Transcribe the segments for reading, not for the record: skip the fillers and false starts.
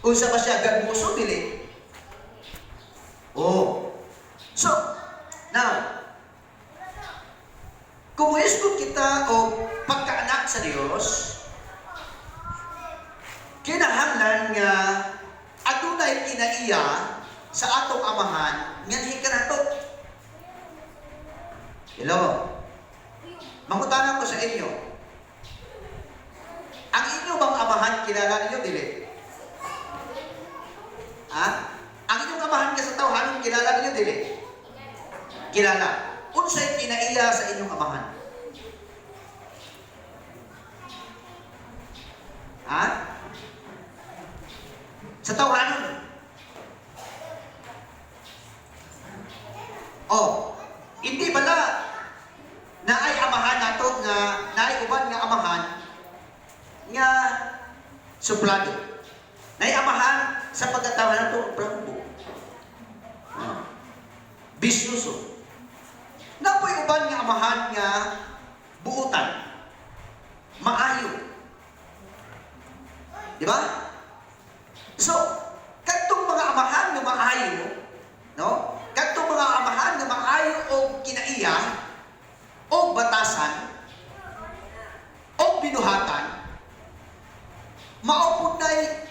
Kung sa ba siya gagmuso, dili. Oh. So, now, kung isgot kita o pagkaanak sa Dios, kinahanglan nga adunay kinaiya sa atong amahan nganhi kanato. Hello. Mangutanan ko sa inyo. Ang inyo bang amahan kilala niyo dili? Ha? Ang inyong amahan ka sa tawhanon kilala niyo dili? Kilala. Unsay kinaiya sa inyong amahan? Ha? Sa tawhanon. Oh, hindi bala na ay amahan nato nga naay uban nga amahan nga suplado. Naay amahan sa pagkatawhan nato preocupo. Bisnuso. Napoy uban nga amahan nga buutan. Maayo. Di ba? So, kadtong mga amahan nga maayo, no? Kadtong mga amahan nga maayo og kinaiya, og batasan, og binuhatan, mao nay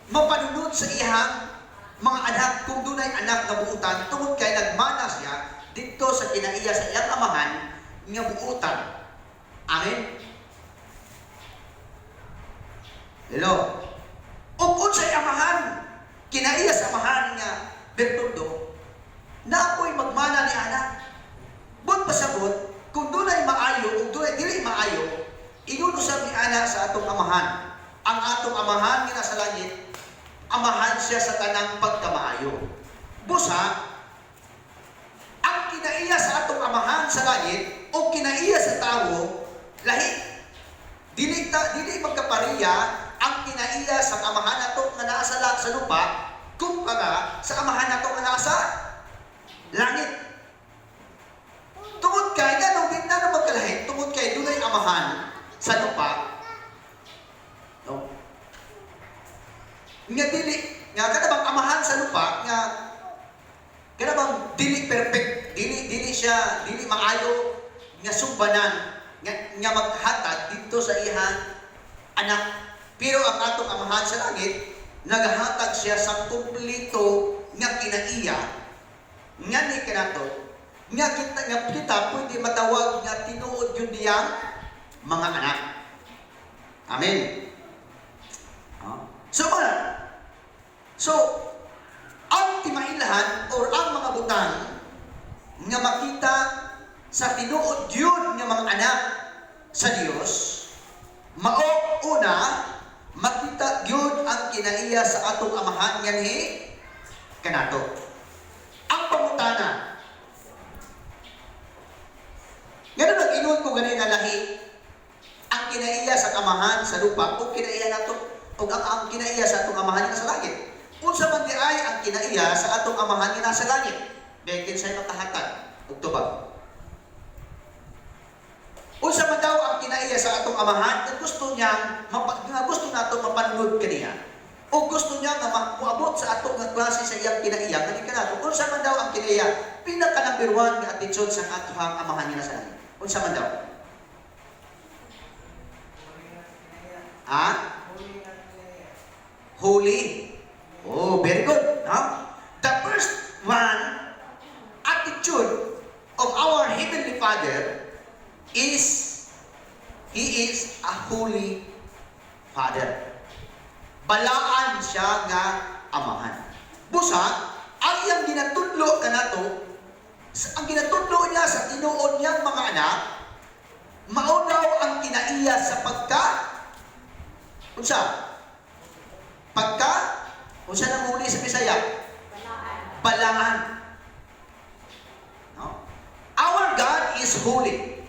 mapanunod sa iyang mga anak kung dunay anak nga buutan tungod kay nagmana siya dito sa kinaiya sa iyang amahan nga buutan. Amen? Hello? Ug unsay amahan kinaiya sa amahan nga bertudo na ako'y magmana ni anak. Bud pasabot kung dunay maayo ug dunay dili maayo, ingon usab ni ana sa atong amahan. Ang atong amahan nga nasa langit, amahan siya sa tanang pagkamaayo. Busa, ang kinaiya sa atong amahan sa langit o kinaiya sa tao, lahi. Dili magkapariya ang kinaiya sa amahan nato nga naa sa lupa kumpara sa amahan nato nga naa sa langit. Tungod kay ganun din na magkalahi, tungod kay dunay amahan sa lupa. No? Nga dili, nga kadabang amahan sa lupa, nga kadabang dili perfect, dili siya, dili maayo, nga sumbanan, nga maghatag dito sa ihang anak. Pero ang atong amahan sa langit, naghatag siya sa kumplito nga kinaiya, nga ni kanato, nga kita pwede matawag nga tinuod yun niyang mga anak. Amen. So, ang timailahan or ang mga butang nga makita sa tinuod yun nga mga anak sa Dios, mao una, makita yun ang kinaiya sa atong amahan nga ni kanato. Ang pangutana, nga nag-ingon ko gani nga lahi, ang kinaiya sa amahan sa lupa o kinaiya nato o ang kinaiya sa atong amahan nga sa langit. Unsa man di ay ang kinaiya sa atong amahan nga nasa langit, bekin say makahatag ug tubag. Unsa man daw ang kinaiya sa atong amahan kung gusto niya gusto nato mapanunod kaniya o gusto niya nga moabot sa atong nga klase sa iyang kinaiya kani kanato. Unsa man daw ang kinaiya pinaka number 1 nga attitude sa atong amahan nga nasa langit. Unsa man daw? Ha? Holy. Oh, very good. No? The first one attitude of our Heavenly Father is He is a holy Father. Balaan siya nga amahan. Busa, ang iyang ginatudlo kanato, ang ginatudlo niya sa tinuod niyang mga anak, mao daw ang kinaiya sa unsa nang huli sa Bisaya? Balaan. No? Our God is holy.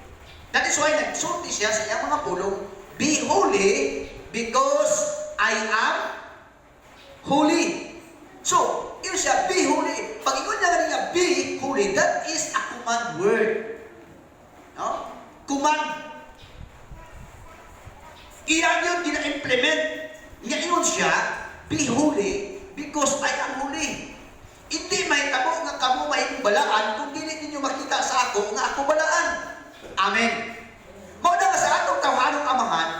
That is why nagsulti siya sa iyang mga pulong, be holy because I am holy. So, yun siya, be holy. Pag ikon niya kanina, be holy, that is a command word. No? Command. Iyan yun, gina-implement. Ngayon siya, be holy because I am holy. Hindi mahitabo nga kamo mahimong balaan kung dili ninyo makita sa ako nga ako balaan. Amen. Mao na nga sa atong tawhanong amahan,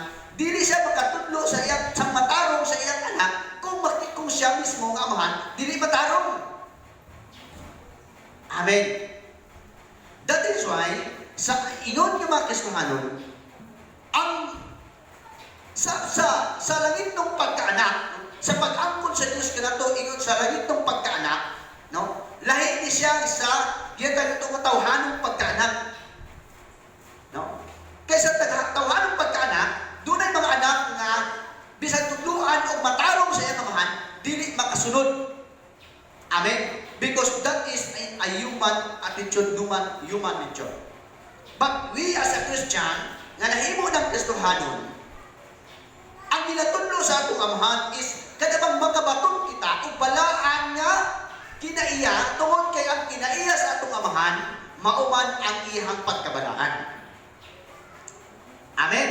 dili siya makatudlo sa iyang sang matarong sa iyang anak kung siya mismo nga amahan dili matarong. Amen. That is why sa ingon nga mga Kristohanon, ang sa langit ng pagkaanak, sa pag-angkon sa Diyos kanato ingon sa langit ng pagkaanak, no? Lahi ni siya sa gikan itong tawhanong pagkaanak. No? Kaysa tawhanong pagkaanak, dunay mga anak nga bisan tudluan o matarong sa iyang amahan, dili makasunod. Amen. Because that is a human attitude, human nature. But we as a Christian, nga nahimo ng Kristohanon, ang ginatudlo sa atong amahan is kadabang makabaton kita ug balaan nga kinaiya tungod kay ang kinaiya sa atong amahan mauman ang iyang pagkabalaan. Amen.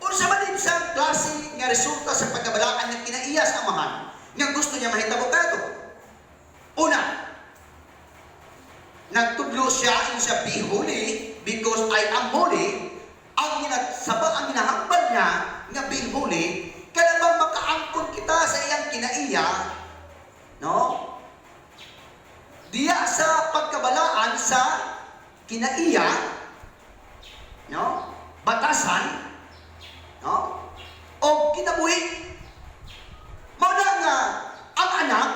Unsa man din sa klase nga resulta sa pagkabalaan nga kinaiya sa amahan nga gusto niya mahitabo kato? Una, nagtudlo siya in siya be holy because I am holy. Ang ginahambal niya nga be holy, kailangan makaangkon kita sa iyang kinaiya, no? Diya sa pagkabalaan sa kinaiya, no? Batasan, no? O kinabuhi. Mao na nga ang anak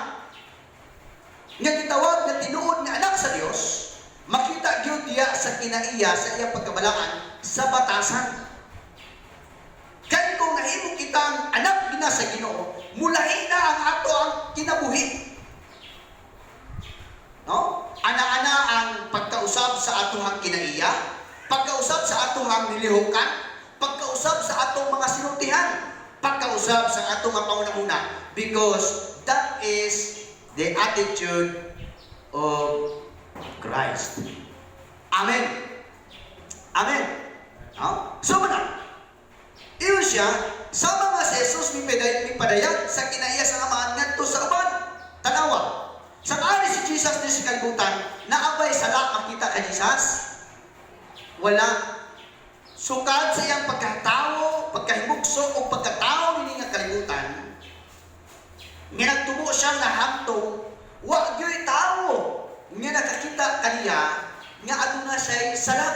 nga gitawag nga tinuod nga anak sa Dios, makita gyud diya sa kinaiya sa iyang pagkabalaan sa batasan. Kaya kung nahimo kitang anak gina sa Ginoo, mulahi na ang ato ang kinabuhi. No? Ana-ana ang pagkausab sa atohang kinaiya, pagkausab sa atohang nilihukan, pagkausab sa atong mga sinultihan, pagkausab sa atong mga pangunahuna, because that is the attitude of Christ. Amen. Amen. No? So man, iyon siya, sa mga si Jesus mipadayag sa kinaiya sa amahan ngadto sa uban. Tanawa. Sa ari si Jesus ni si kalibutan, naabay sala makita ka Jesus? Wala. Sukad sa iyang pagkatao, pagkahimugso o pagkatao ni nga kalibutan, nga nagtubo siyang nahantong, wa gyoy tao nga nakakita kaniya nga aduna siya sala.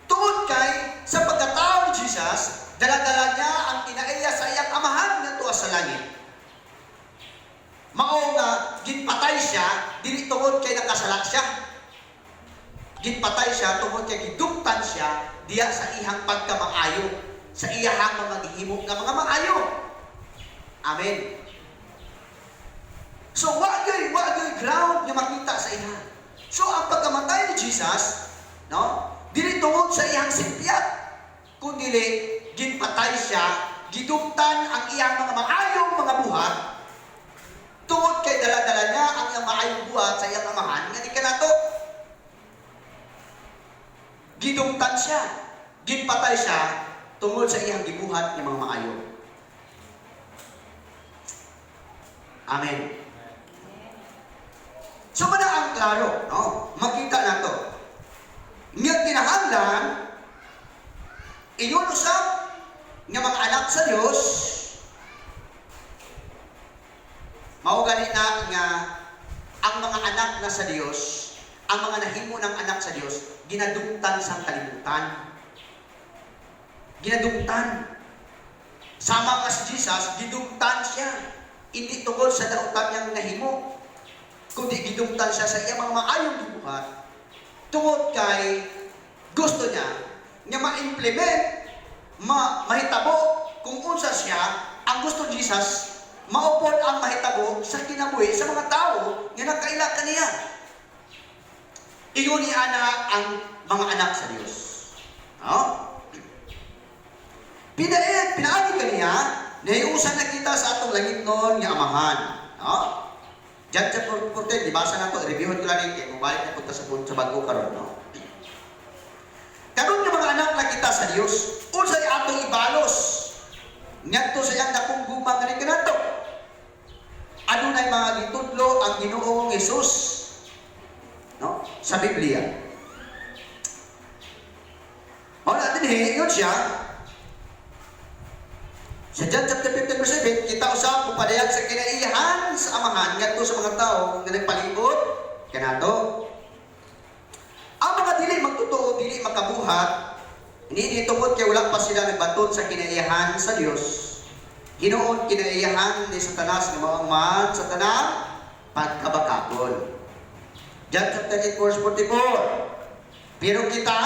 Tungod kay sa pagkatao ni Jesus, dala-dala niya ang kinaiya sa iyang amahan nga tuwa sa langit. Mao nga ginpatay siya dili tungod kay nakasala siya. Ginpatay siya tungod kay gidugtan siya diya sa iyang pagkamaayo, sa iyang mga gihimo nga mga maayo. Amen. So wa gay ground nga makita sa iya. So ang pagkamatay ni Jesus, no? Dili tungod sa iyang simpyat, kundi ginpatay siya, gidugtan ang iyang mga maayong mga buhat, tungod kay dala-dala niya ang iyang maayong buhat sa iyang amahan, nga di ka nato. Gidugtan siya, ginpatay siya, tungod sa iyang gibuhat ng mga maayo. Amen. So mana ang klaro, no? Makita na to. Nga kinahanglan, iyon usap nga mga anak sa Dios, mao gani na nga ang mga anak na sa Dios, ang mga nahimo ng anak sa Dios, ginadugtan sa kalibutan. Ginadugtan. Sama ka si Jesus, gidugtan siya. Hindi tungkol sa dautan niyang nahimo, kundi gidugtan siya sa iyang mga maayong gibuhat. Tungod kay gusto niya nga ma-implement, mahitabo kung unsa siya, ang gusto ni Jesus, maupod ang mahitabo sa kinabuhi sa mga tao nga nagkaila kaniya. Iyon ni ana ang mga anak sa Dios. No? Pinaagi kaniya, naiusan na kita sa atong langit noon nga amahan. No? John chapter 14, dibasa na to, reviewin ko lang rin, mabalik na punta sa bago karon, no? Karon nga mga anak na kita sa Dios, unsay atong ibalos Ngadto sa iyang dakong gumang nga kanato. Adunay mga gitudlo ang Ginoong Hesus, no? Sa Biblia. Mao na dinhi yun siya. Sa John chapter 15 verse 7, kita usab mo padayag sa kinaiyahan sa amahan ngadto sa mga tao nga nagpalibot kanato. Ang mga dili magtotoo, dili makabuhat, hindi tungod kay wala pa sila nagbaton sa kinaiyahan sa Dios. Hinoon kinaiyahan ni Satanas nga maangman sa tanang pagkabakakon. John chapter 8 verse 44. Pero kita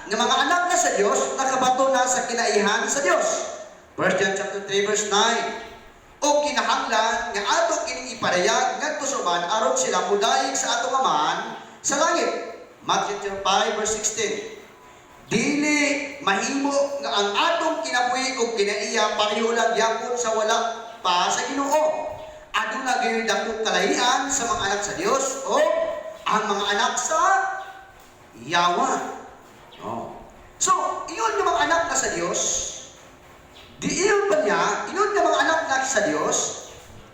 nga mga anak na sa Dios nakabato na sa kinaiyahan sa Dios. 1 John chapter 3 verse 9. O kinahanglan nga ato kining iparayag ngadto sa uban aron sila mudayeg sa atong amahan sa langit. Matthew chapter 5 verse 16. Dili mahimo nga ang atong kinabuhi ug kinaiya pareho lang gyapon sa wala pa sa Ginoo. Aduna gyud dako kalahian sa mga anak sa Dios o ang mga anak sa yawa. Oh. So, iyon yung mga anak na sa Dios. Di iyon ba niya, iyon yung mga anak na sa Dios,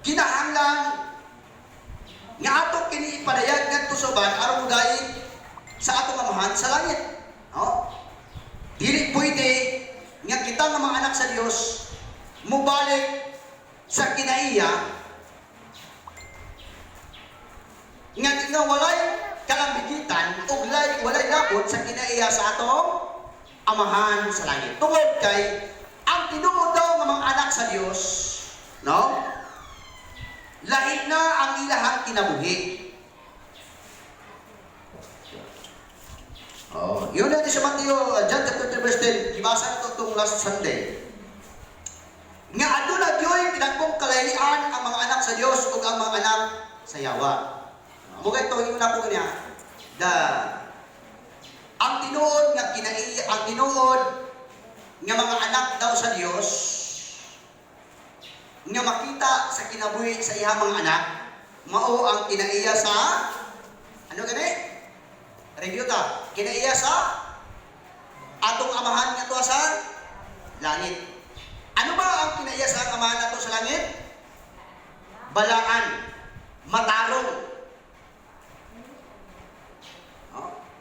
kinahanglan nga atong kiniipadayag ngadto sa uban aron dayeg sa atong amahan sa langit. Oh. Dili pwede nga kita nga mga anak sa Dios mubalik sa kinaiya nga walay kalambigitan o walay labot sa kinaiya sa atong amahan sa langit. Tungod kay ang tinuod daw nga mga anak sa Dios, no? Lahi na ang ilahang kinabuhi. Oh, yun natin sa Matthew, John chapter 3 verse 10, ibasa na itong last Sunday. Nga aduna gyoy pinagkong kalahian ang mga anak sa Dios ug ang mga anak sa yawa. Mugay ito, yung na po niya. Ang tinuod nga ang tinuod nga mga anak daw sa Dios nga makita sa kinabuhi sa iyang mga anak, mao ang kinaiya sa ano gani? Review ta. Kinaiya sa atong amahan nga to sa langit. Ano ba ang kinaiya sa amahan nato sa langit? Balaan, matarong.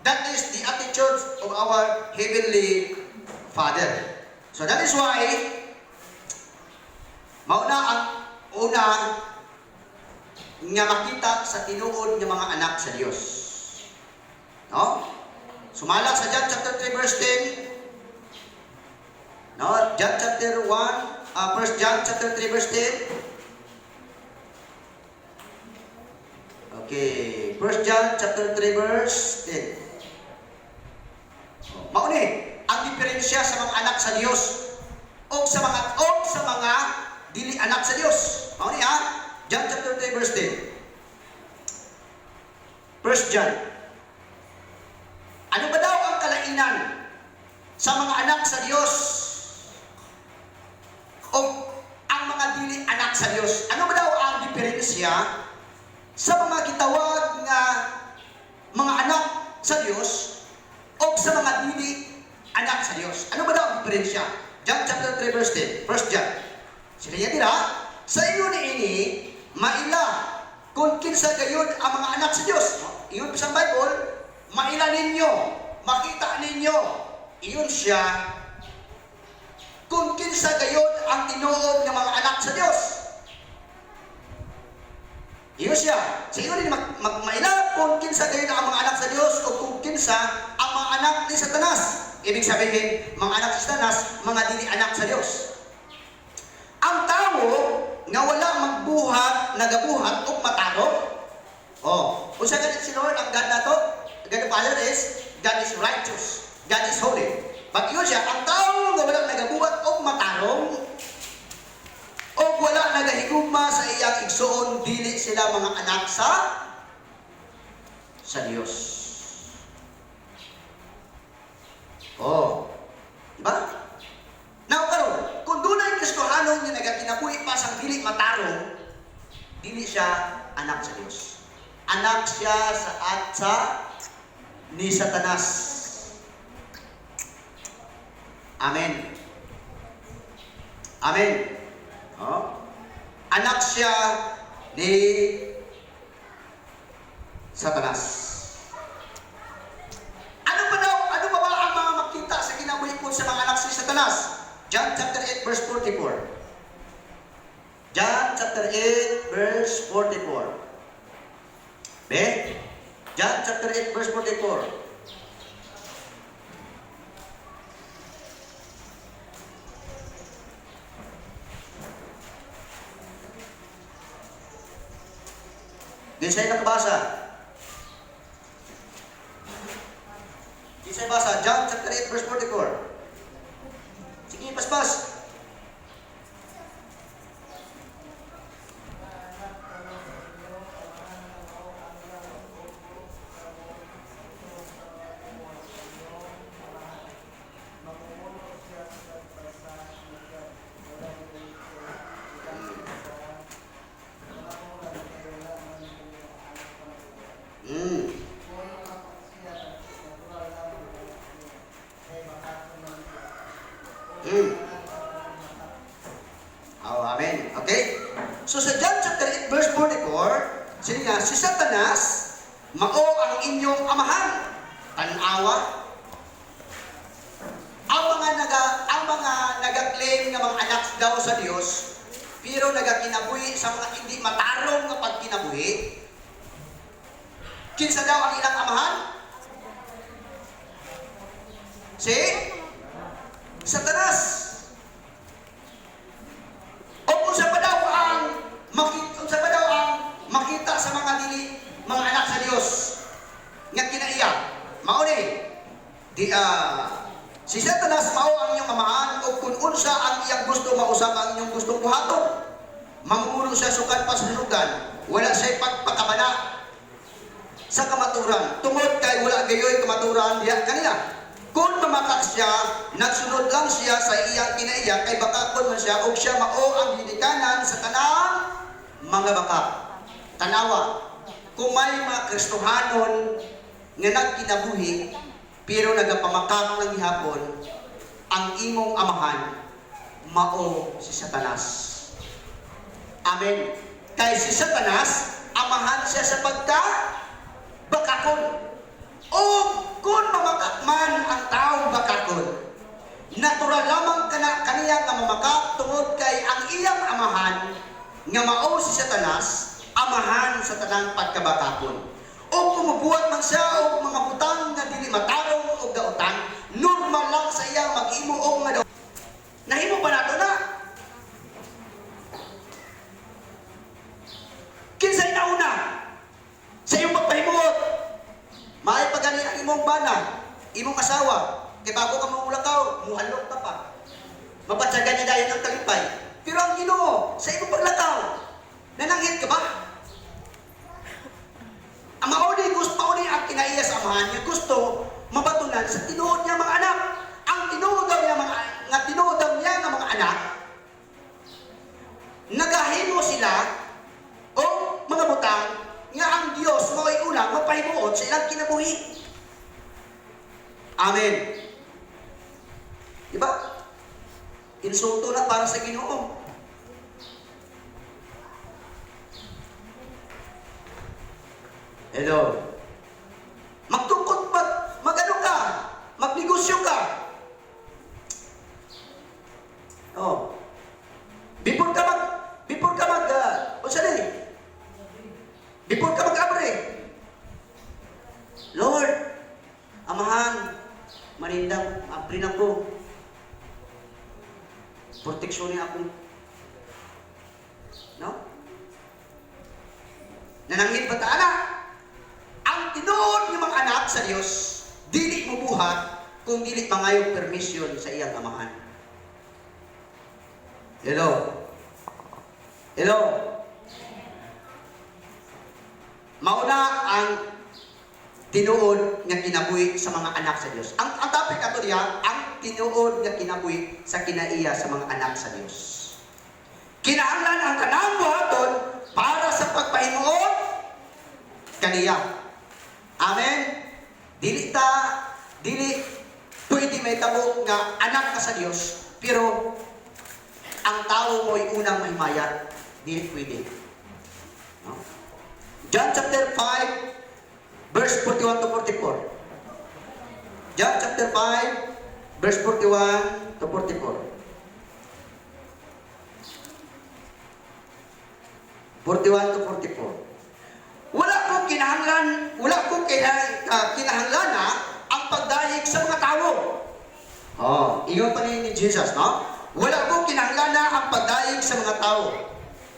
That is the attitude of our Heavenly Father. So that is why mauna ang una nga makita sa tinuod ng mga anak sa Dios. No? Sumala sa John chapter 3 verse 10. No? John chapter 1, 1 John chapter 3 verse 10. Okay, 1 John chapter 3 verse 10. Mauni, ang diferensya sa mga anak sa Dios o sa mga dili anak sa Dios. Mauni ha? John chapter 3 verse 10. 1 John. Ano ba daw ang kalainan sa mga anak sa Diyos o ang mga dili anak sa Diyos? Ano ba daw ang diferensya sa mga gitawag nga mga anak sa Diyos o sa mga dili anak sa Diyos? Ano ba daw ang diferensya? John chapter 3 verse 10. 1 John. Sila niya dira, sa inyo ni ini, maila kung kinsa gayon ang mga anak sa Diyos. Iyon pa sa Bible, maila ninyo, makita ninyo, iyon siya kung kinsa gayon ang tinuod ng mga anak sa Diyos. Iyon siya. Sa iyo rin maila kung kinsa gayon ang mga anak sa Diyos o kung kinsa ang mga anak ni Satanas. Ibig sabihin, mga anak sa Satanas, mga dili anak sa Diyos. Ang tao nga wala magbuhat, nagabuhat o matarong. Oh, kung sa ganit si Lord, ang God na to, God the Father is, God is righteous. God is holy. But yun siya, ang tao nga walang nagabuhat o matarong o wala nagahigugma sa iyang igsoon, dili sila mga anak sa Diyos. Oh. Diba? Now, karon, kung dunay Kristohanon nga nagakinabuhi pa sang dili matarong, dili siya anak sa Diyos. Anak siya ni Satanas. Amen. Amen. Oh? Anak siya ni Satanas. Ano pa ba ang mga makita sa kinabuhi ko sa mga anak si Satanas? John chapter 8 verse 44. John chapter 8 verse 44. John chapter 8 verse 44. Di saya nakabasa. Di saya basa. John chapter 8 verse 44. Sige, paspas. Oh, amen. Okay? So sa John chapter 8 verse 44, sige nga, si Satanas mao ang inyong amahan. Tanawa. Ang mga naga-claim nga mga anak daw sa Dios, pero nagakinabuhi sa mga hindi matarong nga pagkinabuhi. Kinsa daw ang ilang amahan? Si Satanas. O kung sa pa daw ang makita sa mga anak sa Dios nga kinaiya, mao ni si Satanas mao ang inyong amahan, o kung unsa ang iyang gusto mausap ang inyong gustong buhaton. Mamumuno siya sukad pa sa sunugan, wala siya pagpakabana sa kamaturan. Tungod kay wala gayoy kamaturan diya kanila. Kung mamakak siya, nagsunod lang siya sa iyang kinaiya, kay bakakon man siya, o siya mao ang hinikanan sa tanang mga bakak. Tanawa, kung may mga Kristohanon nga nagkinabuhi, pero nagapamakak ng gihapon, ang imong amahan, mao si Satanas. Amen. Kay si Satanas, amahan siya sa bakakon. O kung mamakak man ang taong bakakon, natural lamang kaniya nga mamakak tungod kay ang iyang amahan nga mao si Satanas, amahan sa tanang pagkabakakon. O kumubuhat man siya og mga butang nga dili matarong og dautan, normal lang sa iya mag-imo og mga dautan. Nahimo pa nato na. Kinsay nauna sa iyong pagpahimuot? Maay pa gani ang imong bana, imong asawa, kay bago ka maulakaw, muhalok ka pa. Mapatsaga niya dayon ang talipay. Pero ang Ginoo, sa imong paglakaw, nananghit ka ba? Ang mauni ang kinaiya sa amahan niya, gusto mabatunan sa tinuod niya mga anak. Ang tinuod daw niya mga anak, nagahimo sila o mga butang nga ang Diyos mo'y unang mapahimuot sa ilang kinabuhi. Amen. Diba? Insulto na para sa Ginoo. Hello. Magtungkot mag-ano ka? Magnegosyo ka? Oh. Before ka mag-abre. Lord, amahan, manindang, abri na ko. Proteksyon niya ako. No? Nananghit ba taana? Ang tinuod ng mga anak sa Diyos, dili mo buhat kung dili mangayong permisyon sa iyang amahan. Hello? Hello? Mauna ang tinuod nga kinabuhi sa mga anak sa Diyos. Ang topic ato diya, ang tinuod nga kinabuhi sa kinaiya sa mga anak sa Diyos. Kinahanglan ang kanang buhaton para sa pagpahimuot kaniya. Amen. Dili pwede may tabo nga anak ka sa Diyos, pero ang tao mo'y unang mahimaya. Di pwede. No? John chapter 5, verse 41 to 44. John chapter 5, verse 41 to 44. 41 to 44. Wala kong kinahanglan na ang pagdayeg sa mga tao. Iyon pa rin ni Jesus, no? Wala kong kinahanglan na ang pagdayeg sa mga tao.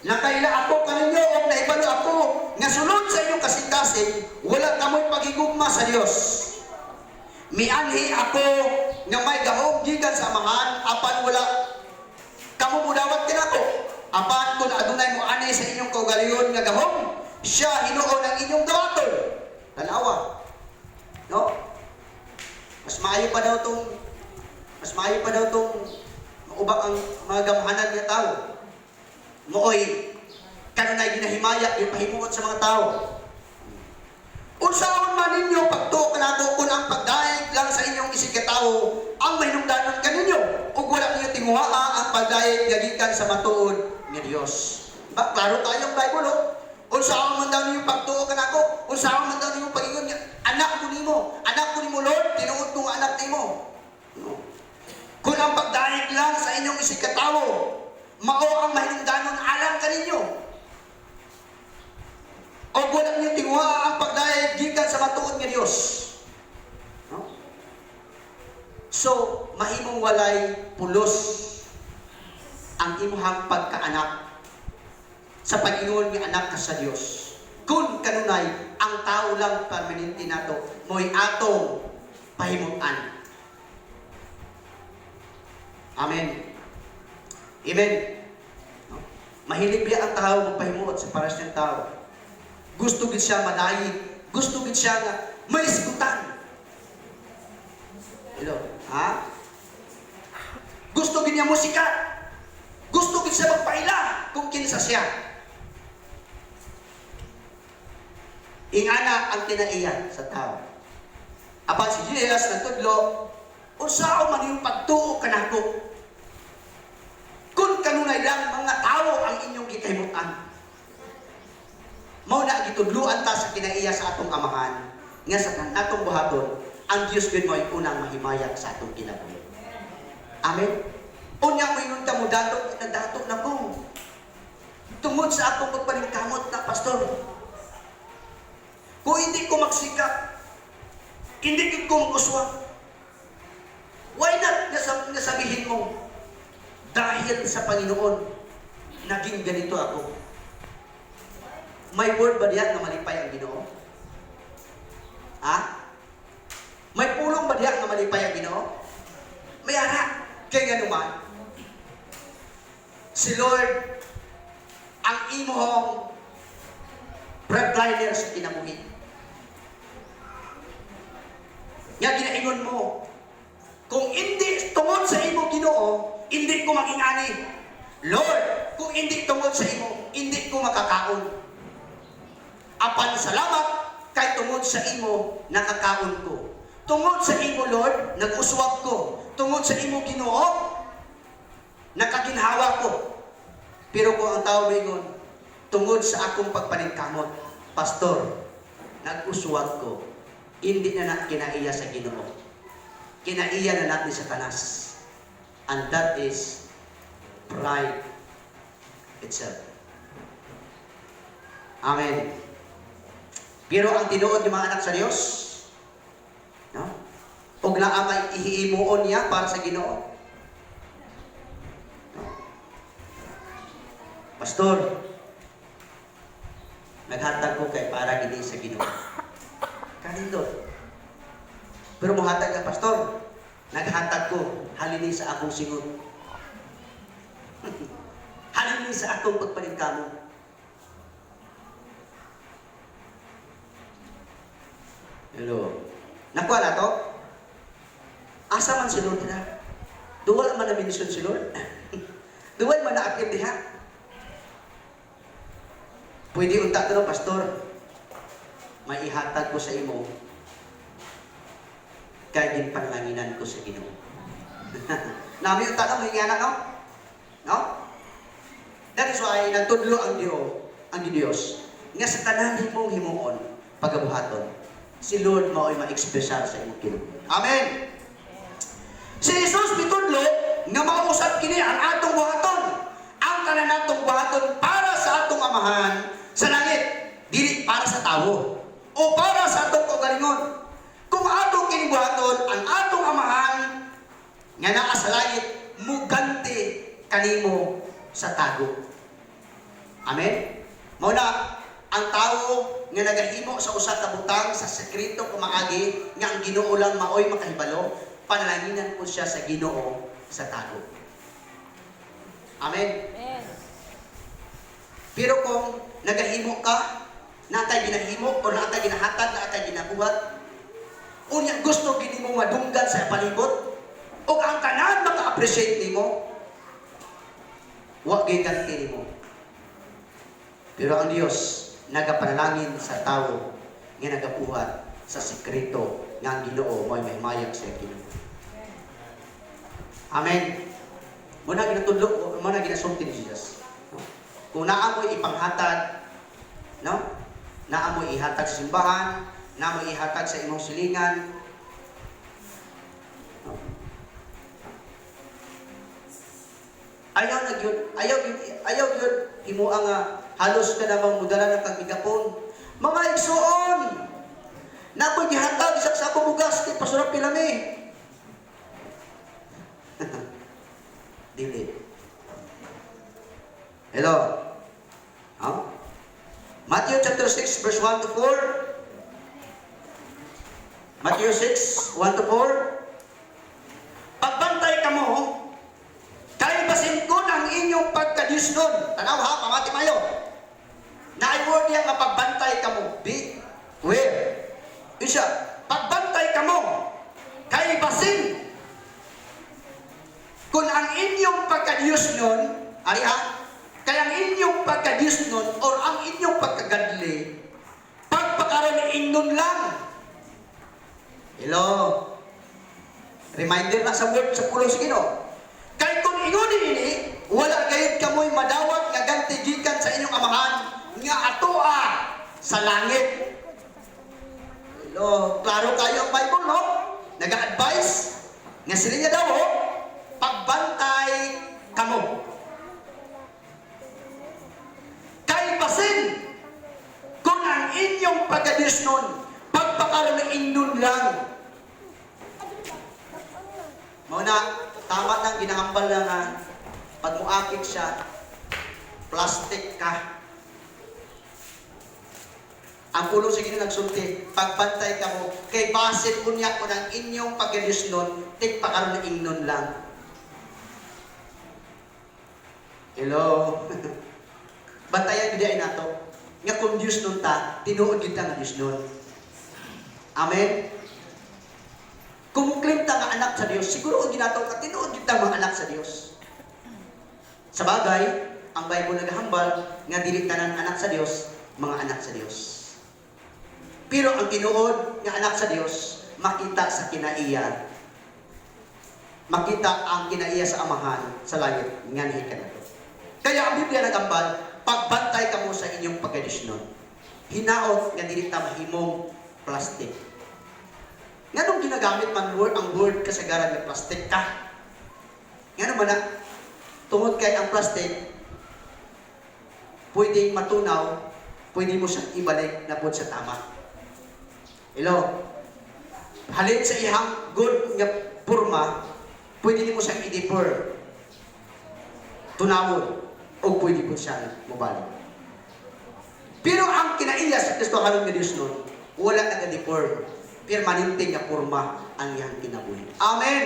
Nakaila ako kaninyo o naibalo ako nga sulod sa inyong kasing-kasing, wala kamoy pagigugma sa Dios. Mianhi ako nga may gahom gikan sa amahan, apan wala kamo mudawat kinako. Apan kung adunay mo ani sa inyong kaugalingon nga gahom, siya hinuon ang inyong dawaton. Tanawa. No? Mas maayo pa daw tong maubak ang mga gamhanan nga tao. Mooy kanunay ginahimaya yung pahimuot sa mga tao. Unsaon man ninyo pagtuo kanako kung ang pagdaig lang sa inyong isikatawo ang mahinungdanon kaninyo ug wala niyo tinguhaa ang pagdaig nga gikan sa matuod nga Dios. Ba klaro kayong Bible, oh? Unsaon man daw niyo pagtuo kanako? Unsaon man daw niyo pagingon nga anak ko nimo Lord, tinuod ko nga anak nimo. No. Kung ang pagdaig lang sa inyong isikatawo mao ang mahinungdanon alam kaninyo. O wala niyo tinguha ang pagdayeg gikan sa matuod nga Dios. No? So, mahimong walay pulos ang imuhang pagkaanak sa pag-ingon nga anak ka sa Dios. Kung kanunay ang tao lang permanente nato mo'y atong pahimutan. Amen. Amen. No? Mahilig biya ang tao magpahimuot sa paras ng tao. Gusto gid siya madayi. Gusto gid siya nga may isgutan. Hello? Ha? Gusto gid niya musika. Gusto gid siya magpaila kung kinsa siya. Ingana ang kinaiya sa tao. Apan si Jesus nagtudlo, unsaon man yung pagtuo kanako? Kung kanunay lang mga tao ang inyong gikahimutan. Mao na gitudluan ta sa kinaiya sa atong amahan nga sa atong buhaton ang Dios gid mo'y unang mahimayag sa atong kinabuhi. Amen. Unya mo ingon ta mo dato na ko. Tungod sa atong pagpaningkamot na pastor. Kung hindi ko magsikap, hindi ko maguswa. Why not nasabihin mo dahil sa Panginoon naging ganito ako? May word ba diyan na malipay ang Ginoo? Ha? May pulong ba diyan na malipay ang Ginoo? May ara. Kaya naman, si Lord ang imuhong breadliner sa kinabuhi. Nga ginaingon mo, kung hindi tungod sa imo Ginoo, hindi ko maging ani. Lord, kung hindi tungod sa imo, hindi ko makakaon. Apan salamat kay tungod sa imo nakakaon ko. Tungod sa imo Lord, nag-uswag ko. Tungod sa imo Ginoo, nakaginhawa ko. Pero kung ang tao mingon, tungod sa akong pagpaningkamot, pastor, nag-uswag ko. Hindi na kinaiya sa Ginoo. Kinaiya na natin sa Satanas. And that is pride itself. Amen. Pero ang tinuod ng mga anak sa Diyos, no? Og naa may ihiimuon niya para sa Ginoo. No? Pastor, naghatag ko kay para gini sa Ginoo. Kanindot. Pero muhatag ka, pastor, naghatag ko halini sa akong singot. Halini sa akong pagpaningkamot. Hello. Nakuha na to? Asa man si Lord na? Duwal man na mention si Lord? Duwal man na akit diha? Pwede unta to, pastor. May ihatag ko sa imo. Kaya din panlanginan ko sa Ginoo. Nami unta na, may ingana no? No? That is why nagtudlo ang Dios. Nga sa tanan himong himuon pagabuhaton. Si Lord mao'y ma-expressar sa imong kinabuhi. Amen. Si Jesus mitudlo nga mausap kini ang atong buhaton. Ang tanan natong buhaton para sa atong amahan sa langit, dili para sa tawo o para sa atong kaugalingon. Kung atong kinibuhaton ang atong amahan nga naa sa langit, muganti kanimo sa tago. Amen. Mao na ang tawo nga nagahimo sa usa ka butang sa sekreto kumaagi nga ang Ginoo lang maoy makahibalo, panalanginan po siya sa Ginoo sa tago. Amen. Amen. Pero kung nagahimo ka, natay ginahimo o natay ginahatag, natay ginabuhat, unya gusto gini mo madunggan sa palibot, o ang tanan maka-appreciate nimo, wa giganti nimo. Pero ang Dios nagapanalangin sa tao nga nagabuhat sa sekreto nga ang Ginoo mo'y mahimayag sa Ginoo. Amen. Muna ginatudlo, muna ginasulti ni Jesus. No? Kung naa mo'y ipanghatag, no? Naa mo'y ihatag sa simbahan, naa mo'y ihatag sa imong silingan, no? Ayaw yun, imo ang halos ka namang mudala ng kagmigapon. Mga igsoon, na ako'y gihatag isak sa akong bugas, di pasurap pilami. Dili. Hello? Huh? Matthew chapter 6, verse 1 to 4. Matthew 6, 1 to 4. Pagbantay ka mo, kaibasin ko ng inyong pagka-Diyos nun. Tanaw ha, pamati mayo. Na-word niya nga pagbantay ka mo. Beware. Isa, pagbantay ka mo, kaibasin kung ang inyong pagka-Diyos nun, ari ha, kaya ang inyong pagka-Diyos nun, or ang inyong pagkagadli, pagpakaroon nun lang. Hello? Reminder na sa word sa pulo sige no? Kaya kung ingon ini, wala gayud kamoy madawat nga ganti gikan sa inyong amahan nga atoa sa langit. Hello? Klaro kayo ang Bible, no? Nag-a-advise nga sila niya daw, pagbantay kamo. Kaibasin kung ang inyong pagka-Diyos nun, pagpakaroon nun lang. Mauna, tama nang ginahambal na nga, pag muakit siya, plastic ka. Ang pulo sige na nagsulti, pagbantay ka mo, kay basit unya ko ng inyong pagka-Diyos nun, tigpakaroon nun lang. Hello? Bantayan gid ay nato. Nga kung Dios nun ta, tinuod kita nga Dios nun. Amen? Kung claim ta nga anak sa Dios, siguro og ginato ka tinuod kita mga anak sa Dios. Sa bagay, ang Bible naghambal nga dili tanan anak sa Dios, mga anak sa Dios. Pero ang tinuod nga anak sa Dios, makita sa kinaiya. Makita ang kinaiya sa amahan sa langit nga nihi ka. Kaya ang Biblia nagambal, pagbantay ka mo sa inyong pagka-Diyos nun. Hinaot nga dili ta mahimong plastic. Nga nung ginagamit man ang word kasagaran ng plastic ka. Nga naman na, tungod kay ang plastic, pwedeng matunaw, pwede mo siyang ibalik na po sa tama. Hello? Halin sa ihang good nga purma, pwede mo siyang i-defer. Tunawon. O pwede po siya mabalik. Pero ang kinaiya sa Kristo halong nga Diyos nun, wala nag-defer. Permanente nga porma ang iyang kinabuhi. Amen!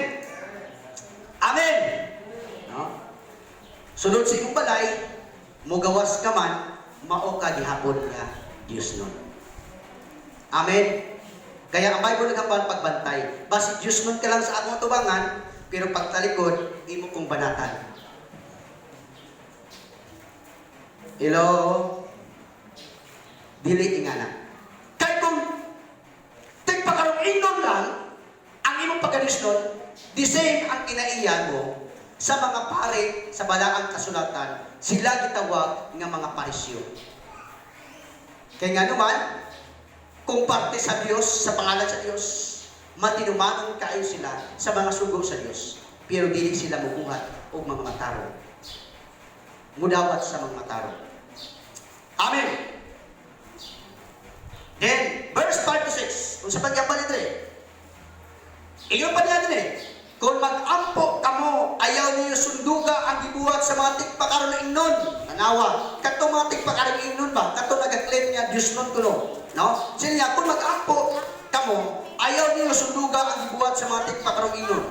Amen! No? Sunod sa iyong balay, mugawas ka man, mao ka gihapon nga Diyos nun. Amen! Kaya ang Bible nagkapal pagbantay. Basi Diyos nun ka lang sa akong tubangan, pero pagtalikod, imo kong banatan. Hello? Dili ingana. Kaya kung tigpakarong inon lang, ang imong pagkalis nun, the same ang kinaiyan mo, sa mga pari sa balaang kasulatan, sila gitawag nga mga parisyo. Kaya nga naman, kung parte sa Diyos, sa pangalan sa Diyos, matinumanon kayo sila sa mga sugo sa Diyos. Pero dili sila mubuhat o mga mataro. Mudawat sa mga mataro. Amen. Then, verse 46. Kung sa pagyapal ito iyon pa niya din kung mag-ampo kamo, ayaw niyo sunduga ang gibuhat sa mga tigpakaroon na ingnon. Nanawa. Katong mga tigpakaroon na ingnon ba? Katong nag-claim niya, Diyos nun kuno. No? Sino niya, kung mag-ampo kamo, ayaw niyo sunduga ang gibuhat sa mga tigpakaroon na ingnon.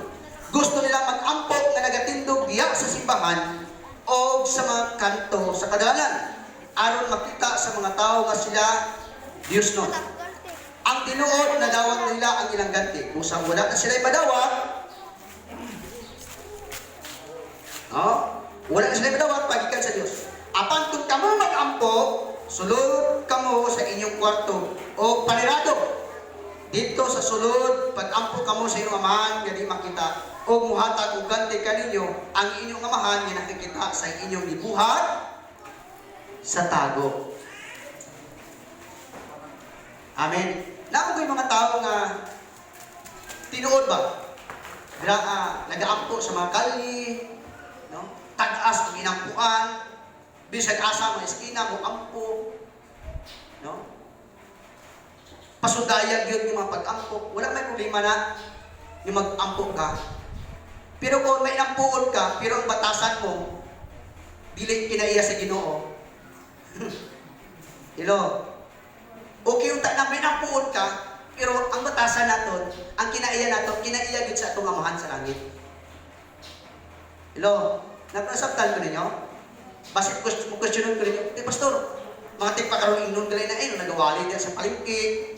Gusto nila mag-ampo na nagatindog diya sa simbahan o sa mga kanto sa kadalanan. Aron makita sa mga tao nga sila Diyos nun. Ang tinuod na dawat nila ang ilang ganti. Kung saan wala na sila ipadawat, wala na sila ipadawat, pagikan sa Diyos. Apan kung kamo mag-ampo, sulod kamo sa inyong kwarto o panirado. Dito sa sulod, pag-ampo kamo sa inyong amahan, nga di makita, o muhatag o ganti kaninyo, ang inyong amahan nga nakikita sa inyong libuhat sa tago. Amen. Nako ko yung mga tao nga tinuod ba? Nag-aampo sa mga kali, no? Tag-as kung inampuan, bisag asa mo eskina mo ampo, no? Pasudayag yun yung mga pag-ampo. Wala may problema na yung mag-ampo ka. Pero kung may ampuon ka, pero ang batasan mo, dili kinaiya sa Ginoo. Hello? Okay yung na may nampuon ka, pero ang batasan naton, ang kinaiya naton, kinaiya yun sa itong amahan sa langit. Hello? Napasabtan ko ninyo? Basit questionin ko ninyo, pastor, mga tigpakaroon ingnon galay na nagawali diya sa palengke,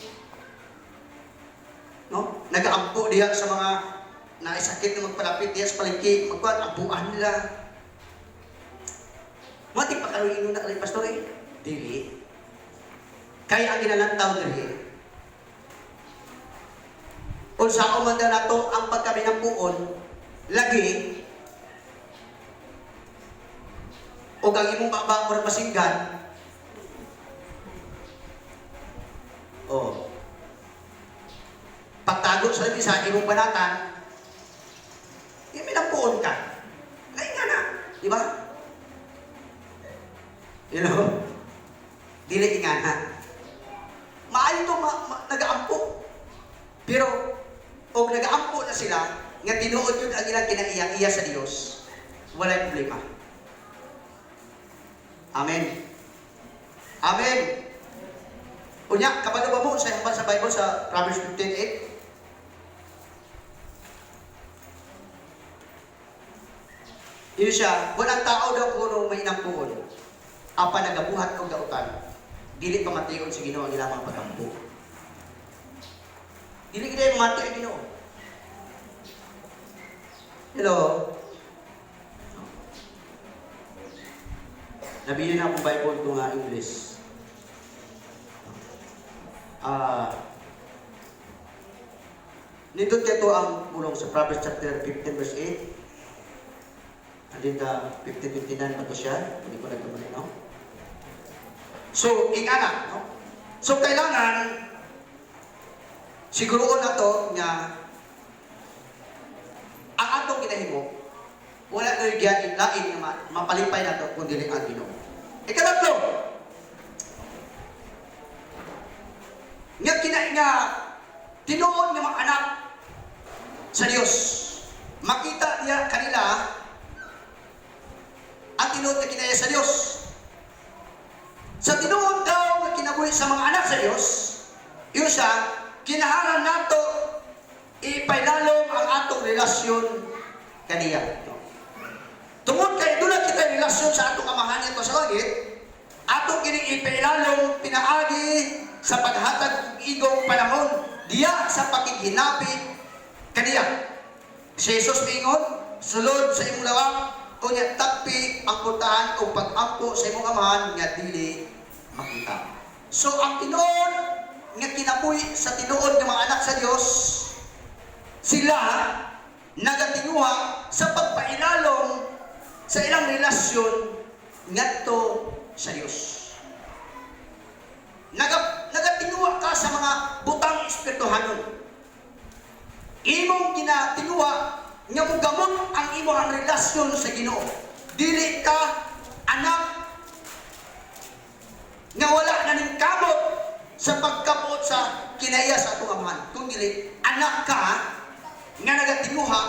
no? Nag-aampo diya sa mga naisakit na magpalapit diya sa palengke, magpag-ampuan nila. Mga tigpakaroon ingnon na galay, pastor dili. Kaya ang inalantaw diri. Unsa man daw nato ang pagkami ng puon, lagi o ang imong baba or masinggan. Pagtago sa isa imong banatan, may nampuon ka. Lain nga na, di ba? You know? Dili nga na. Maayo ito nag-aampo. Pero, o nag-aampo na sila, nga tinuod yun ang ilang kinaiya sa Diyos, wala'y problema. Amen. Amen. Unya, kabalo ba mo sa hambal sa Bible sa Proverbs 15:8? Yun siya, walang tao daw kung may inampuon, apa nagabuhat kong dautan. Dili pa matiyon si Ginoo ang ilang mga pagampo. Dili kita yung mati ang Ginoo. Hello? Nabili na akong Bible ito nga English. Nito ito ang pulong sa Proverbs chapter 15 verse 8. And then 15:59 pa ito siya. Hindi ko nagkamali, no? So, ingana, no? So, kailangan siguroon na to nga ang atong ginahimo, wala na yung lain na mapalipay na to kung dili ang Ginoo. Ikatatlo, nga tinuod ng mga anak sa Diyos. Makita niya kanila ang tinuod na kinaya sa Diyos. Sa tinuod daw na kinabuhi sa mga anak sa Diyos, yun siya, kinaharan nato ipailalom ang atong relasyon kaniya. Tungod kay doon kita relasyon sa atong amahan ito sa langit, atong kining ipailalom pinaagi sa paghatag ng igong panahon diya sa pakighinapi kaniya. Si Jesus mingon, sulod sa imong lawak, o niya tagpi ang puntahan o pag-ampo sa imong amahan nga dili makita. So ang tinuod nga kinabuhi sa tinuod ng mga anak sa Diyos, sila nagatinguha sa pagpailalom sa ilang relasyon ngadto sa Dios. Nagatinguha ka sa mga butang espirituhanon. Imong ginatinguha nga mugamot ang imong relasyon sa Ginoo. Dili ka anak nga wala na ning kamot sa pagkabuot sa kinaiya sa atong amahan. Kung dili anak ka nga nagatinguha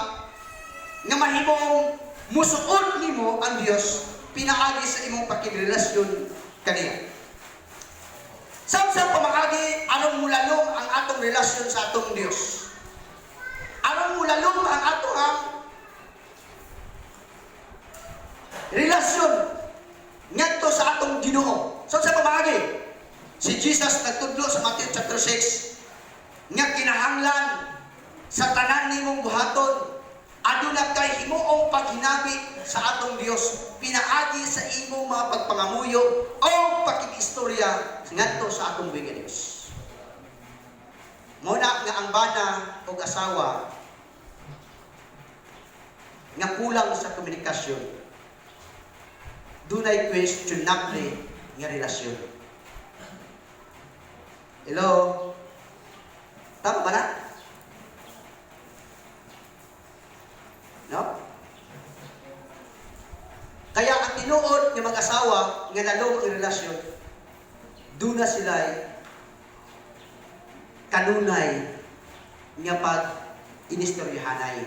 nga mahimong musuod nimo ang Dios pinaagi sa imong pakigrelasyon kaniya. Sa pamaagi aron mulalom ang atong relasyon sa atong Dios. Aron mulalom ang atong relasyon ngadto sa atong Ginoo. Sa pamaagi si Jesus nagtudlo sa Matthew chapter 6 nga kinahanglan sa tanan nimong buhaton aduna kay himuong paghinabi sa atong Dios pinaagi sa imong mga pagpangamuyo o pakikistorya ngadto sa atong buhig Dios. Muna nga ang bana o asawa nga kulang sa komunikasyon, dunay questionable nga relasyon. Hello? Tama ba na? No? Kaya ang tinuod ng mag-asawa nga nalom ang relasyon, doon na sila kanunay nga pag-inistoryahanay.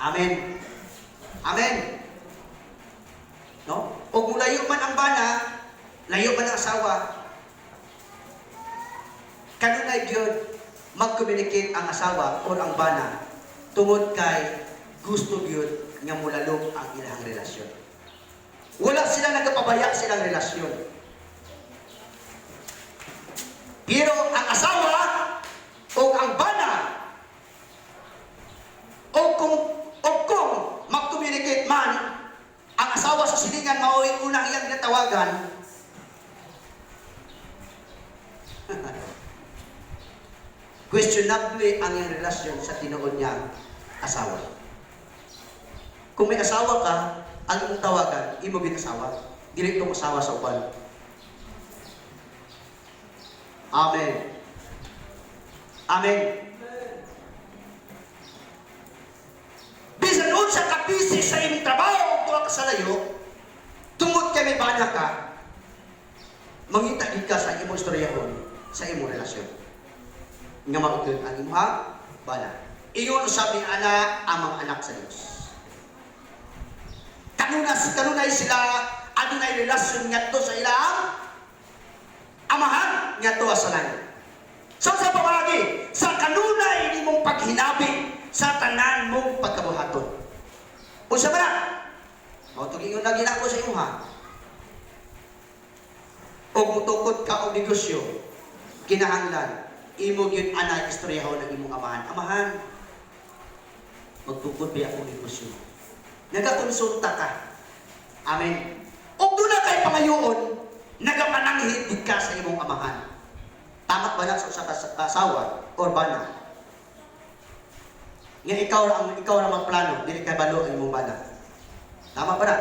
Amen. Amen. No? O kung layo man ang bana, layo man ang asawa, kanunay gyud mag-communicate ang asawa o ang bana tungod kay gusto gyud nga mulalom ang ilang relasyon. Wala sila nagpapabaya sa ilang relasyon. Pero ang asawa o ang bana o kung mag-communicate man ang asawa sa silingan mauwi unang iyang ginatawagan questionable ang iyang relasyon sa tinuod niya asawa. Kung may asawa ka, ang iyong tawagan, imo ginasawa. Dili itong asawa sa uban. Amen. Amen. Bisan unsa ka busy sa imong trabaho o tuwa ka sa layo, tungod kay may bana ka, mangita gid ka sa imong istoryahon sa imong relasyon. Nga mautod ang imong bana. Iyon sabi ana amang anak sa Dios. Kanunay sila adunay relasyon ngadto sa ilang amahan ngadto sa langit. So sa pamagi, sa kanunay nimong paghinabi sa tanan mong pagkabuhaton. Unsa ba na? Mautugingon na ginako sa imo ha. Og mutukod ka og negosyo, kinahanglan imo gyud ana istoryahon ng imong amahan. Amahan, magtukod ba akong negosyo? Nagakonsulta ka. Amen. Og doon na kay pangayoon, nagapananghid ka sa imong amahan. Tama ba na sa asawa or bana? Nga ikaw ra magplano, dili kay balo ang imong bana. Tama ba na?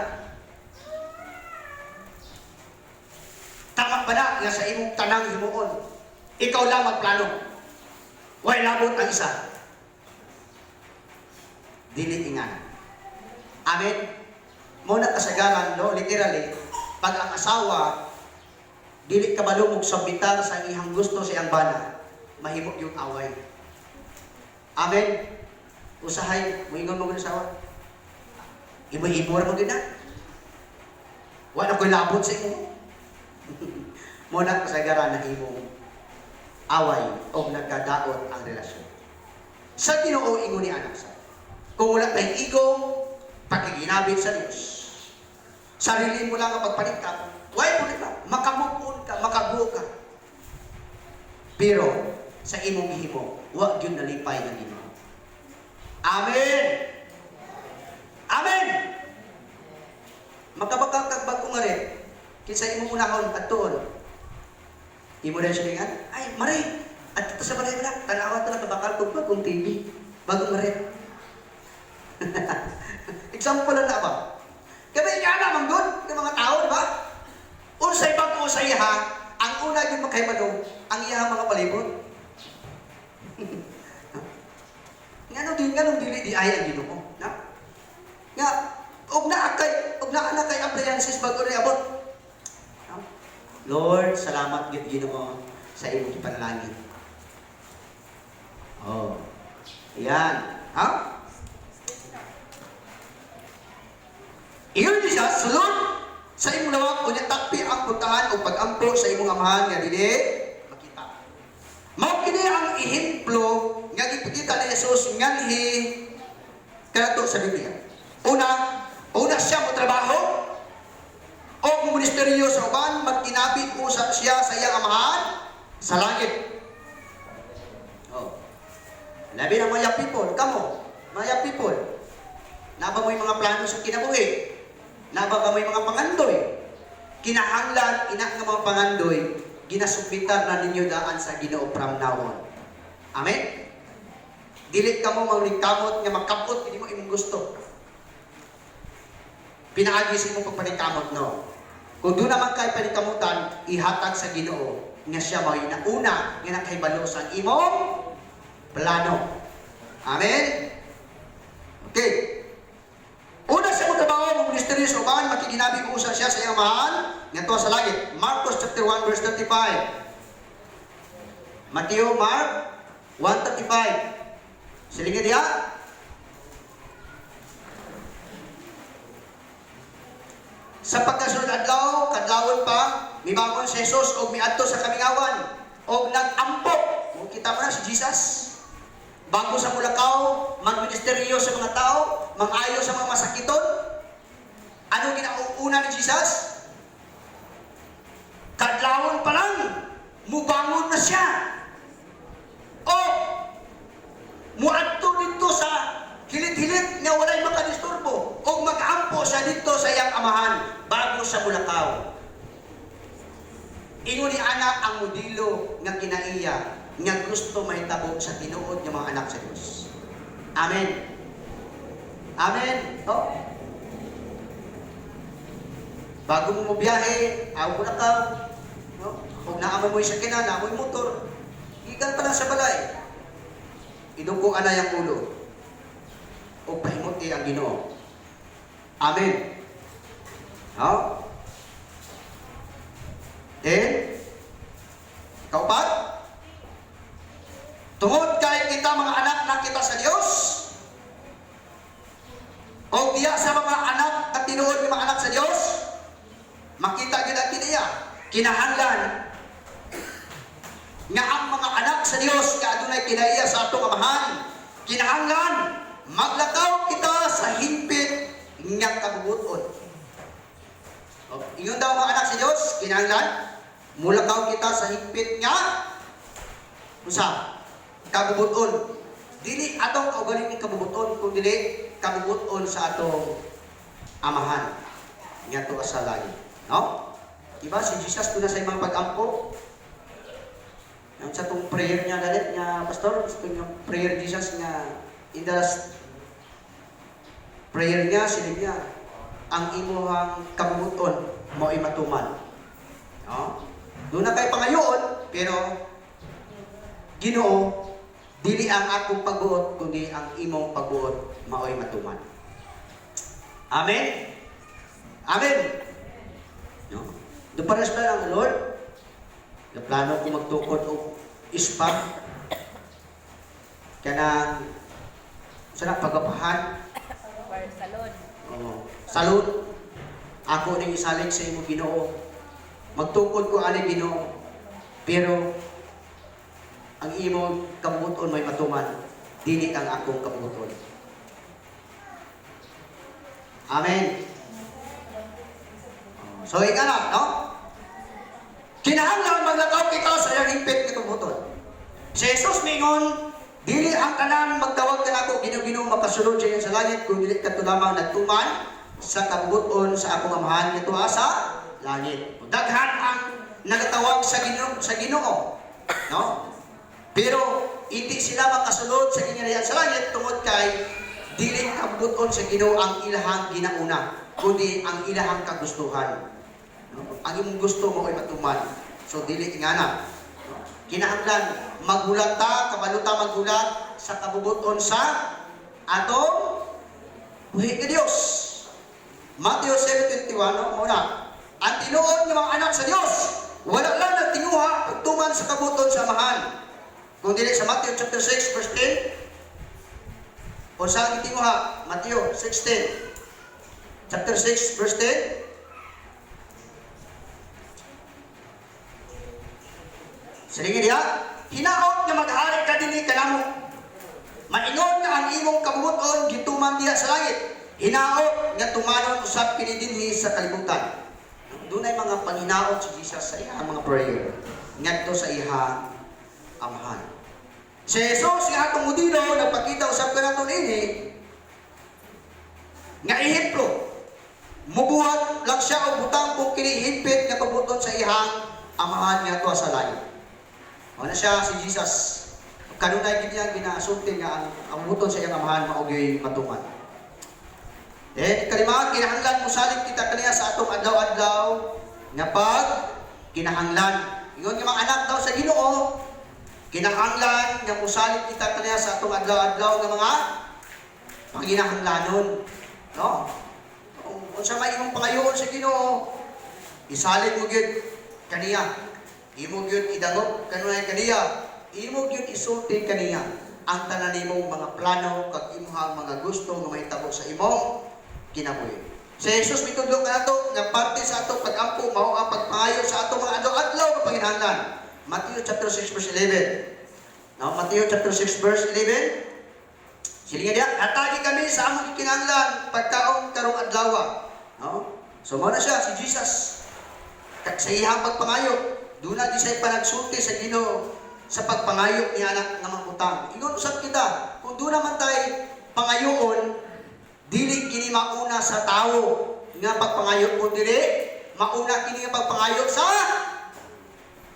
Tama ba na nga sa imong tanang himuon, ikaw lang magplano. Way labot ang isa. Dili ingan. Amen. Muna kasagaran, no? Literally, pag ang asawa dili kabalo og sambitan sa iyang gusto sa iyang bana, mahimo yung away. Amen. Usahay, moingon mo gud asawa. Ibo-ibo ra mo gid na. Wa na koy labot sa imo. Muna kasagaran na imong away o nagkadaot ang relasyon. Sa Ginoo ingon ni anak sa. Kung wala tayong ego, pakiginabit sa Diyos. Sarili mo lang ang pagpalit ka. Why problema? Makamukun ka, makago ka. Pero sa imong gihimo, wa gyud nalipay ng Ginoo. Amen. Amen. Makabagkag ko nga rin. Kinsa imong unahon at tuon. Imo rin siya nga, ay, Maray, at ito sa balay mo lang, tanawa ito na kabakal kung bagong TV. Bagong marit. Example lang na ba? Kaya nga naman doon, yung mga tao, di ba? Unsay bago sa iha, ang una yung magkaibalo, ang iha mga palibot. Nga nung dili di ay ang Ginoo, na? Nga, og na anak kay appliances bago rin abot. No? Lord, salamat gid Ginoo sa imong gipanalangin. Oh. Ayan. Ha? Iyon di siya, sulod sa imong lawak, unya takpi ang puntahan o pag-ampo sa imong amahan nga dili makita. Mao kini ang ehemplo nga gipakita ni Jesus nganhi kanato sa Biblia. Una siya mo trabaho o ministeryo sa uban, magtinabi mo siya sa iyang amahan sa langit. Oh. Labi ng maya people, kamo, maya people. Naba mo yung mga plano sa kinabuhi. Naba ba mo yung mga pangandoy. Kinahanglan, ina ng mga pangandoy, ginasubmitar na ninyo daan sa Ginoo from now on. Amen? Dili ka mo maulingkamot nga magkapot, hindi mo imong gusto. Pinaagis mo pagpanikamot, no? Kung doon naman kay panikamutan, ihatag sa Ginoo nga siya mo una nga nakahibalo sa imong plano. Amen? Okay. Una sa mga trabaho ng ministeryo sa uban, makikinabi ko siya sa iyang amahan, nga sa langit. Marcos chapter 1 verse 35. Mateo, Mark 1:35. Silingin diya. Sa pagkasunod adlaw, kadlawon pa, mibangon si Jesus og miadto sa kamingawan og nag-ampok. Kung kita mo na si Jesus, bago sa mulakaw, magministeryo sa mga tao, mangayo sa mga masakiton. Ano ginauuna ni Jesus? Kadlawon pa lang, mubangon na siya. O, muadto dito sa hilit-hilit nga walay makadisturbo o mag-ampo siya dito sa iyang amahan bago sa mulakaw. Ingon ni anak ang modelo nga kinaiya nga gusto mahitabo sa tinuod ng mga anak sa Diyos. Amen. Amen. Oh. Bago mo biyahe, aw na ka. No? Kung naamoy mo yung sakina, naamoy motor, ikan pa lang sa balay. Idugo ana yung ulo. O pahimot ang Ginoo. Amen. No? Then, kaupat, tungod kay kita mga anak na kita sa Dios, o diya sa mga anak at tinuod ng mga anak sa Dios, makita gyud ang kiniya, kinahanglan nga ang mga anak sa Dios nga adunay kinaiya sa atong amahan, kinahanglan maglakaw kita sa himpit nga kabubuton. O, ingon daw mga anak sa Dios, kinahanglan mulakaw kita sa himpit nga usa kabubuton. Dili atong kaugaling ng kabubuton, kung dili kabubuton sa atong amahan nga tuwa sa langit. No? Diba si Jesus doon na sa mga pag-ampo, yung sa itong prayer niya galit niya, Pastor, gusto niya prayer Jesus nga in the last prayer niya, silid niya, ang imuhang kabubuton mo ay matuman. No? Doon na kayo pangayoon, pero Ginoo, dili ang akong pagbuot, kundi ang imong pagbuot mao'y matuman. Amen? Amen? No? Doon para sa lang, Lord, na plano ko magtukod o ispa, kaya na, sana pagapahan, salon. Salon, ako nang isalig sa imong Ginoo. Magtukod ko ani Ginoo, pero ang imong kabuton may matuman, dili ang akong kabuton. Amen. So ika na, no? Kinahanglan maglakaw kita sa iyang higpit nga kabuton. Si Jesus mingon, dili ang tanan magtawag ka nako Ginoo makasulod siya sa langit kung dili kadto lamang nagtuman sa kabuton sa akong amahan nga tuwa sa langit. Daghan ang nagatawag sa Ginoo, no? Pero hindi sila makasunod sa kinarihan sa langit tungod kay dili kabuton sa Ginoo ang ilahang ginauna, kundi ang ilahang kagustuhan. Ang imong gusto mo ay matuman. So dili nga na. Kinahanglan maghulat ta, kabalo ta maghulat sa kabubuton sa atong buhi ni Dios. Matthew 7:21, no? Una, ang tinuod ng mga anak sa Dios, wala lang nagtinguha pagtuman sa kabuton sa amahan. Kung dili sa Matthew chapter 6 verse 10, o sa gitinguha, Matthew 16, chapter 6 verse 10, Silingin diya, hinaot nga maghari ka dinhi kanamo. Maingon nga ang imong kabubuton gituman diha sa langit. Hinaot nga tumanon usab kini dinhi sa kalibutan. Dunay mga panghinaot si Jesus sa iyang mga prayer ngadto sa iyang amahan. Si Jesus nga atong modelo nagpakita usab kanaton ini nga ehemplo. Mubuhat lang siya og butang kung kini higpit nga kabubuton sa iyang amahan ngadto sa langit. Ano siya si Jesus? Kanunay gid niya ginasulti nga ang buton sa iyang amahan maogi matuman. Kalima, kinahanglan mo salig kita kaniya sa atong adlaw-adlaw nga pag kinahanglan. Ingon nga mga anak daw sa Ginoo, kinahanglan nga musalig kita kaniya sa atong adlaw-adlaw nga mga panginahanglanon. No? Kung sa may imong pangayoon sa Ginoo, isalig mo gyud kaniya. Imo gyud idangop kanunay kaniya. Imo gyud isulti kaniya ang tanan nimong mga plano kag imong mga gusto nga mahitabo sa imong kinabuhi. Si Jesus mitudlo kanato nga parte sa ato pag-ampo mao ang pagpangayo sa ato mga adlaw-adlaw nga panginahanglan. Matthew chapter 6 verse 11. Now Matthew chapter 6 verse 11. Silingan diya, atagi kami sa among kinahanglan pagkaon karong adlaw. No? So mao na siya si Jesus. Sa iyang pagpangayo, doon na di siya panagsulti sa Ginoo sa pagpangayo niya na mga utang. Ingon usab kita, kung doon naman tayo pangayoon, dili kini mauna sa tao nga pagpangayo mo dili, mauna kini nga pagpangayo sa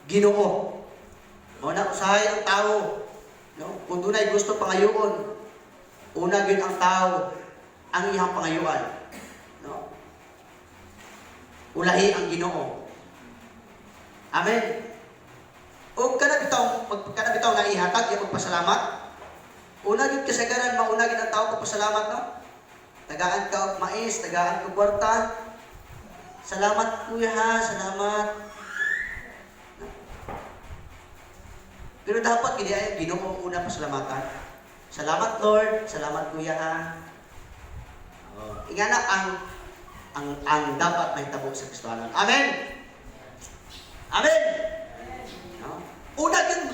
Ginoo. Una usahay ang tao. No? Kung doon ay gusto pangayoon, una gyud ang tao ang iyang pangayuan. No? Ulahi ang Ginoo. Amen. O kana bitaw nga ihatag yung magpasalamat. Una gyud kasagaran mauna gyud ang tao pagpasalamat, no? Tagaan ka og mais, tagaan ka kwarta. Salamat kuya ha, salamat. Pero dapat gid ay Ginoo una pasalamatan. Salamat Lord, salamat kuya ha. Ingana ang dapat mahitabo sa Kristohanon. Amen. Amen. No? Una gyud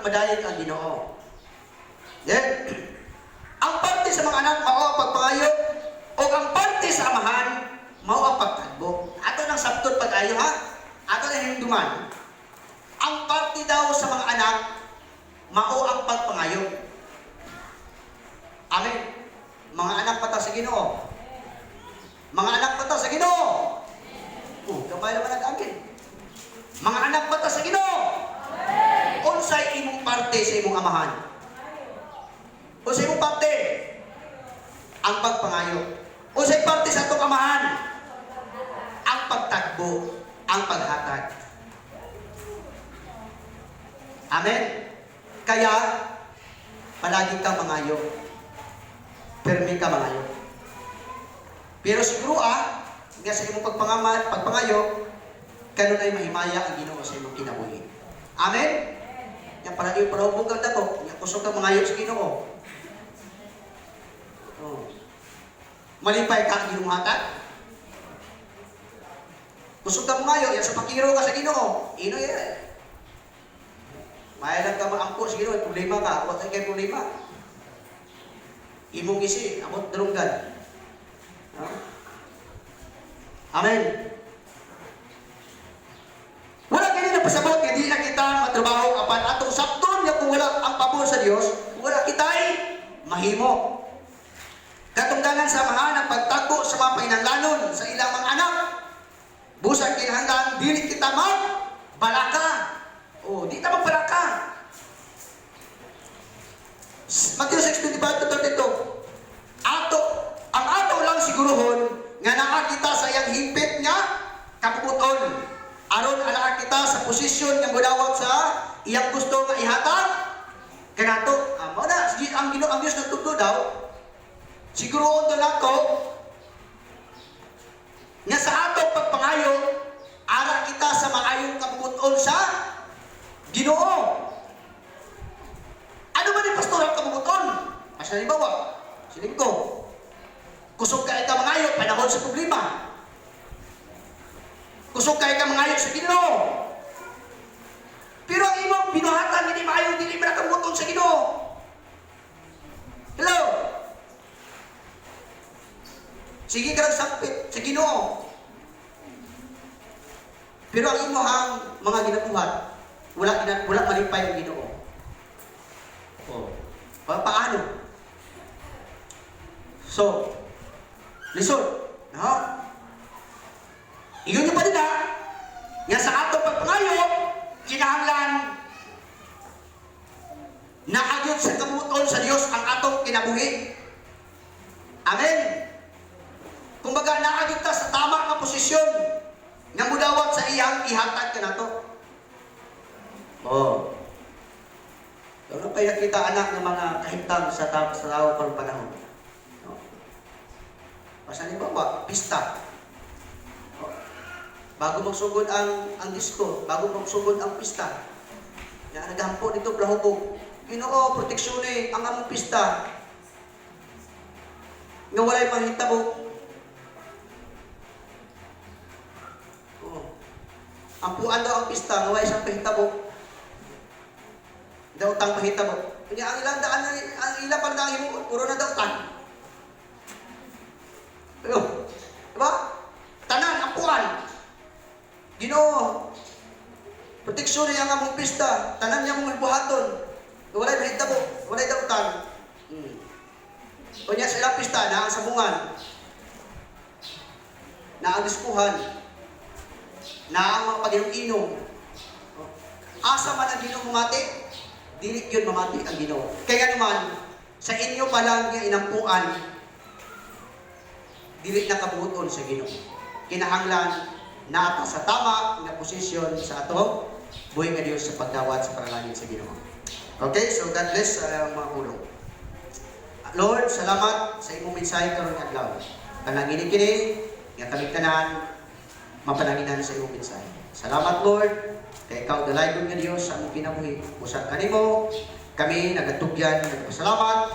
madayon ang Ginoo. Then, ang parte sa mga anak mao ang pagpangayo o ang parte sa amahan mao ang pagtagbo. Ato nang sabton pag-ayo ha. Ato nang hinduman. Ang parte daw sa mga anak mao ang pagpangayo. Amen. Mga anak pata sa Ginoo. Mga anak pata sa Ginoo. Kamay naman nag-angkin. Mga anak bata sa Ginoo. Unsay imong parte sa imong amahan? Unsay imong parte? Ang pagpangayo. Unsay parte sa atong amahan? Ang pagtagbo, ang paghatag. Amen. Kaya palagi ka mangayo. Permi ka mangayo. Pero siguro nga sa imong pagpangayo, kanunay mahimaya ang Ginoo sa imong kinabuhi. Amen? Yang para yung palahubog ang dato, yang kusog ka mangayo sa Ginoo. Malipay ka ang Ginoo hatag. Kusog ka mangayo, yan sa pakiro ka sa Ginoo. Ino yan. Mayalang ka maangko sa Ginoo, problema ka, huwag kay problema. Imong isi, amot darunggan. Amen. Wala ganyan na pasabot, hindi na kita matrabaho apan atong sabton nga kung wala ang pabor sa Dios, wala kita'y mahimo. Katungdangan sa amahan ang pagtago sa mga painanglanon sa ilang mga anak. Busag kinahanglan dili kita balaka. Di ta magbalaka. Matthew 6:25-32. ang ato lang siguruhon nga naa kita sa iyang higpit nga kabubuton. Aron anaa kita sa posisyon nga mudawat sa iyang gusto nga ihatag kanato. Mao na ang Ginoo ang Dios nagtudlo daw. Siguruhon to nato nga sa atong pagpangayo ara kita sa maayong kabubuton sa Ginoo. Ano ba ni pastor ang kabubuton? Asa ni bawa? Siling ko. Kusog ka ika mangayo panahon sa problema. Kusog ka ika mangayo sa Ginoo. Pero ang imong binuhatan hindi maayo dili man kabubuton sa Ginoo. Hello. Sige ka sampit sa Ginoo. Pero ang imong mga ginabuhat wala malipay ang Ginoo. Oh. Paano? So, listen, no? Iyon yung pa nila, nga sa atong pagpangayo, kinahanglan na agyod sa kabuton sa Dios ang atong kinabuhi. Amen. Kumbaga, naagyod ta sa tama nga posisyon nga mudawat sa iyang ihatag kanato. Oh. Ano kaya kita anak ng mga kahimtang sa tao karong panahon? No? Masanin ba? Pista. No? Bago magsugod ang disco, bago magsugod ang pista, yan, naghampo dito, plahubog. Ginoo, proteksyon ang among pista. Nga walay mahitabo. Oh. Ampuan daw ang pista, nga walay isang pahitabo. Dautang mahitabo. Kanya ang ilang daan, ang ilang pandang himuon, puro na dautan. Pero, diba? Tanan, ampuan. Ginoo, proteksyon niya ang among pista, tanan niya mong buhaton. Walay mahitabo, walay dautan. Kanya sa ilang pista, na ang sabungan, na ang diskuhan, na ang mga pag-inom-inom. Asa man ang Ginoo mati? Dili yun mamati ang Ginoo. Kaya naman, sa inyo pa lang yung inampuan, dili na kabuton sa Ginoo. Kinahanglan na ata sa tama na posisyon sa atong buhay nga Diyos sa pagdawat sa panalangin sa Ginoo. Okay, so God bless mga kulong. Lord, salamat sa imong mensahe karon nga adlaw. Panangini kini nga kami tanan mapananginan sa imong mensahe. Salamat Lord. Kaya ikaw, dalaygon nga Diyos sa among kinabuhi. Usap kanimo, kami nagatugyan, nagpasalamat,